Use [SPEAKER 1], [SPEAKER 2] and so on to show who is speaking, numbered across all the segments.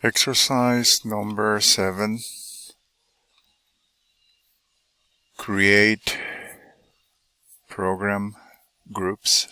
[SPEAKER 1] Exercise number 7. Create program groups.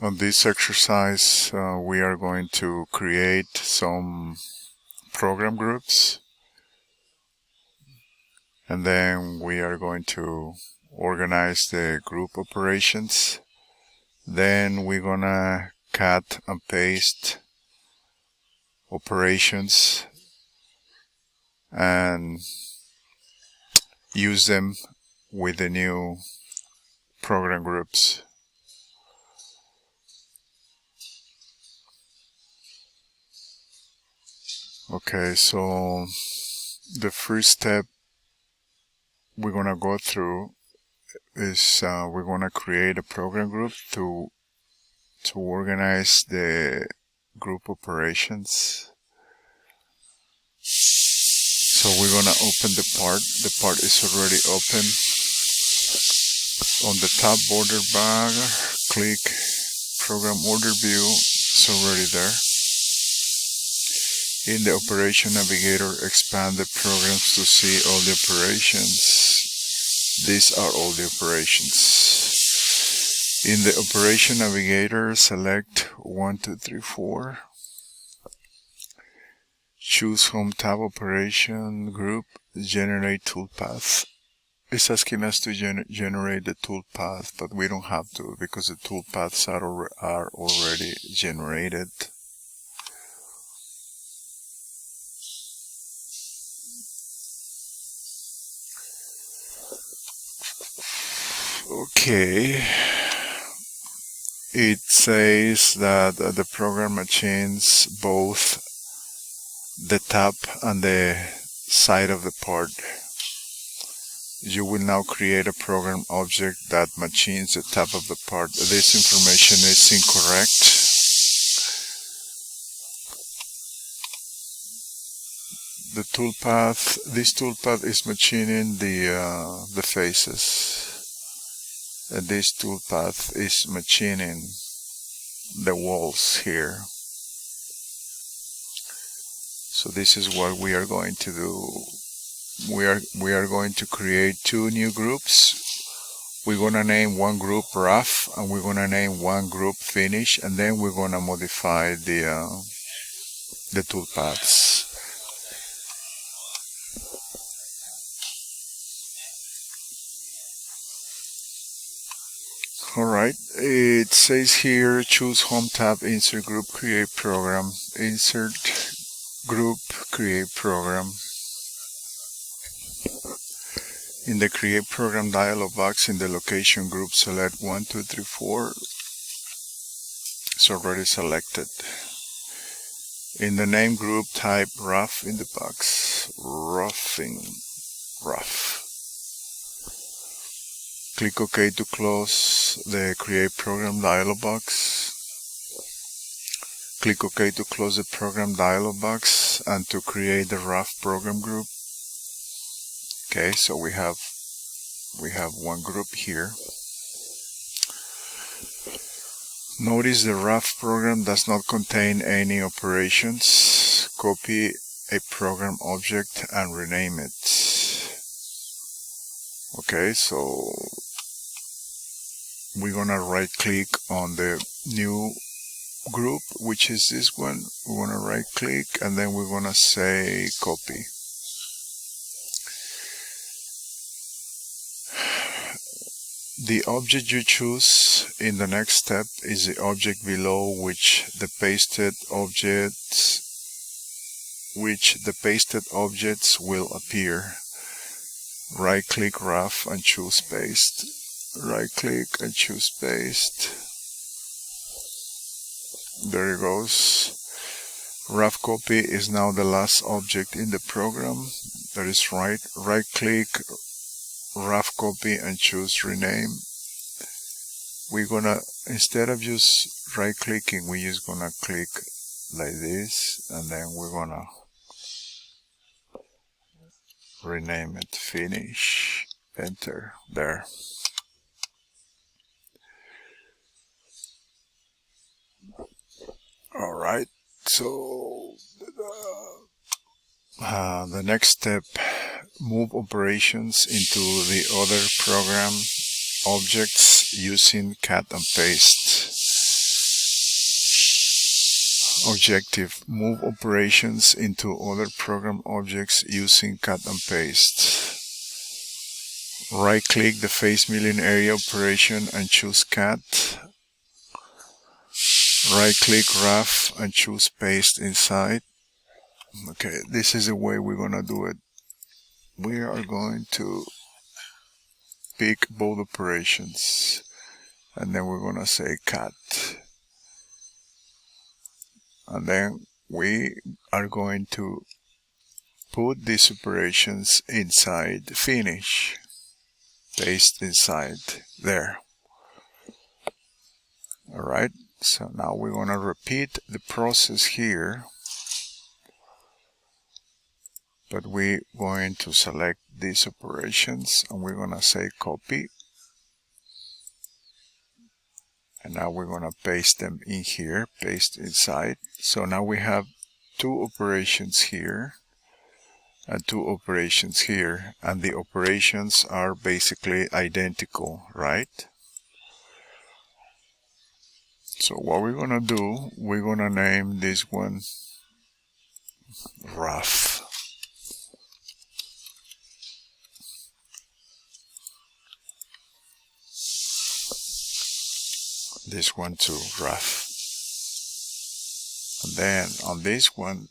[SPEAKER 1] On this exercise, we are going to create some program groups, and then we are going to organize the group operations. Then we're gonna cut and paste operations and use them with the new program groups. Okay, so the first step we're gonna go through is we're gonna create a program group to organize the group operations. So we're gonna open the part. The part is already open. On the top border bar, click Program Order View. It's already there. In the Operation Navigator, expand the programs to see all the operations. These are all the operations. In the Operation Navigator, select 1, 2, 3, 4. Choose Home Tab Operation Group, Generate Toolpath. It's asking us to generate the toolpath, but we don't have to because the toolpaths are already generated. Okay, it says that the program machines both the top and the side of the part. You will now create a program object that machines the top of the part. This information is incorrect. The toolpath, this toolpath is machining the faces. And this toolpath is machining the walls here. So this is what we are going to do. We are going to create 2 new groups. We're gonna name one group rough, and we're gonna name one group finish, and then we're gonna modify the toolpaths. Alright, it says here, choose Home tab, insert group, create program, insert group, create program. In the create program dialog box, in the location group, select 1, 2, 3, 4. It's already selected. In the name group, type rough in the box, roughing, rough. Click OK to close the Create Program dialog box. Click OK to close the Program dialog box and to create the rough program group. Okay, so we have one group here. Notice the rough program does not contain any operations. Copy a program object and rename it. Okay, so we're gonna right click on the new group, which is this one. We're gonna right click and then we're gonna say copy. The object you choose in the next step is the object below which the pasted objects will appear. Right click rough and choose paste. Right click and choose paste. There it goes. Rough copy is now the last object in the program. That is right. Right click rough copy and choose rename. We're gonna, instead of just right clicking, we're just gonna click like this and then we're gonna rename it, finish, enter, there. Alright, so the next step, move operations into the other program objects using cut and paste. Objective, move operations into other program objects using cut and paste. Right-click the face milling area operation and choose cut. Right-click rough and choose paste inside. Okay, this is the way we're gonna do it. We are going to pick both operations and then we're gonna say cut. And then we are going to put these operations inside finish. Paste inside there. Alright, so now we're going to repeat the process here, but we're going to select these operations and we're going to say copy, and now we're going to paste them in here, paste inside. So now we have two operations here and two operations here, and the operations are basically identical, right? So what we're gonna do, we're gonna name this one rough. This one too, rough. And then on this one,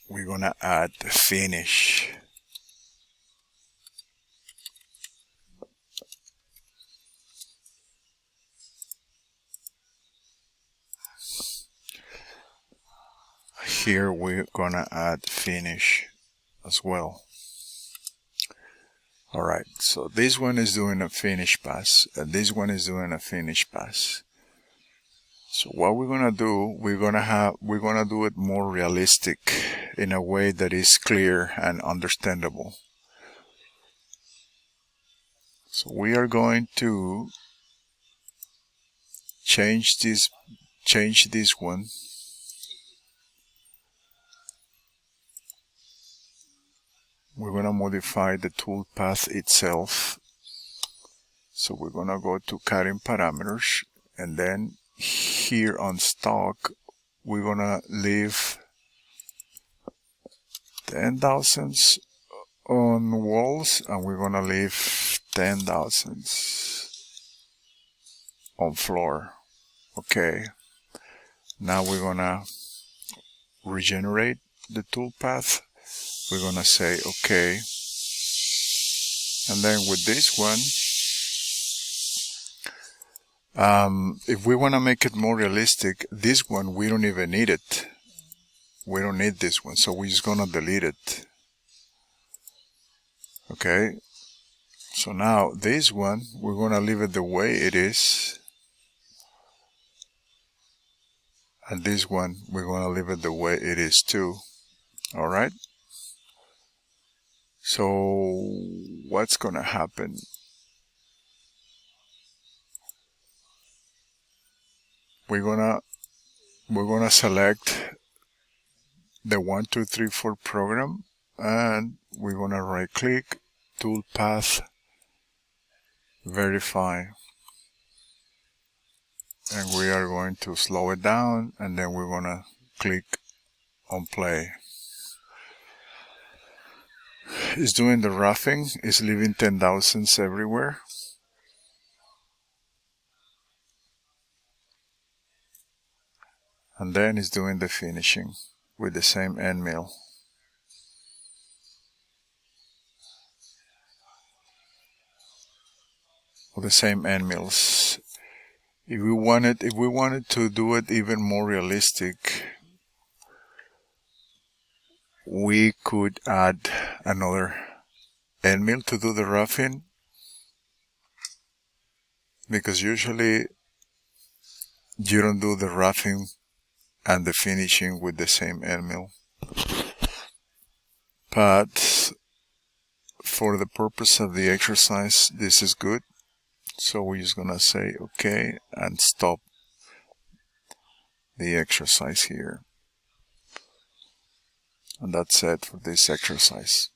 [SPEAKER 1] we're gonna add finish. Here we're gonna add finish as well. Alright, so this one is doing a finish pass and this one is doing a finish pass. So what we're gonna do, we're gonna do it more realistic in a way that is clear and understandable. So we are going to change this one. We're going to modify the toolpath itself. So we're going to go to cutting parameters, and then here on stock, we're going to leave 10 thousandths on walls, and we're going to leave 10 thousandths on floor. Okay. Now we're going to regenerate the toolpath. We're going to say OK. And then with this one, if we want to make it more realistic, this one, we don't even need it. We don't need this one, so we're just going to delete it. Okay. So now this one, we're going to leave it the way it is. And this one, we're going to leave it the way it is too. All right. So what's going to happen? We're gonna select the 1, 2, 3, 4 program, and we're gonna right click, toolpath, verify, and we are going to slow it down, and then we're gonna click on play. It's doing the roughing, it's leaving 10 thousandths everywhere. And then it's doing the finishing with the same end mill. With the same end mills. If we wanted to do it even more realistic, we could add another end mill to do the roughing, because usually you don't do the roughing and the finishing with the same end mill. But for the purpose of the exercise, this is good. So we're just gonna say OK and stop the exercise here. And that's it for this exercise.